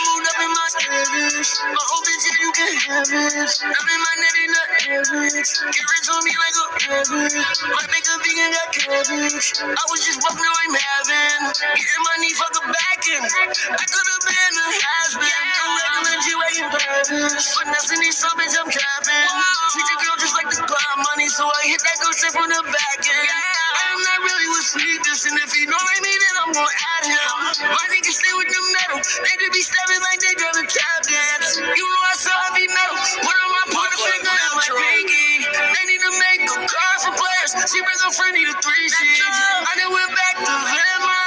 Moved up in my status. My whole bitch, yeah, you can have it. I'm in my net in the average. Get rich on me like a rabbit. Might make a vegan, got cabbage. I was just bumping, I'm having. Getting money, fuck a back end. I could have been a has-been. I'm regular G-Wagon Paris. Finessing these bitch, I'm trapping. Treat your girl just like the club money, so I hit that girl straight from the back end. I am not really with sneakers, and if he don't like me, then I'm gonna add him. My niggas stay with the metal. They just be stabbing like they driving tap dance. You know I saw heavy metal. Put on my pointer finger and my pinky. They need to make a car for players. She bring her friend, need a 3 sheets. I done went back to Venmo.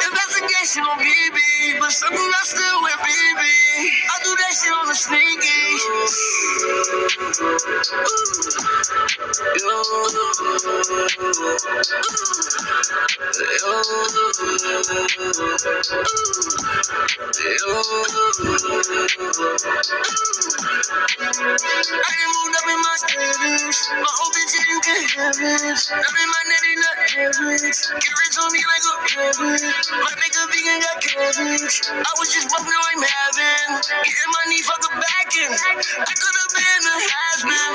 Investigation on BB, but something I still with BB. I do that shit on the sneaky. I done moved up in my status. My whole bitch, yeah, you can have it. I'm in my net in the average. Get rich on me like a rabbit. Might make a vegan, got cabbage. I was just bumping, I'm having. Getting money, fuck a back end. I could have been a has-been.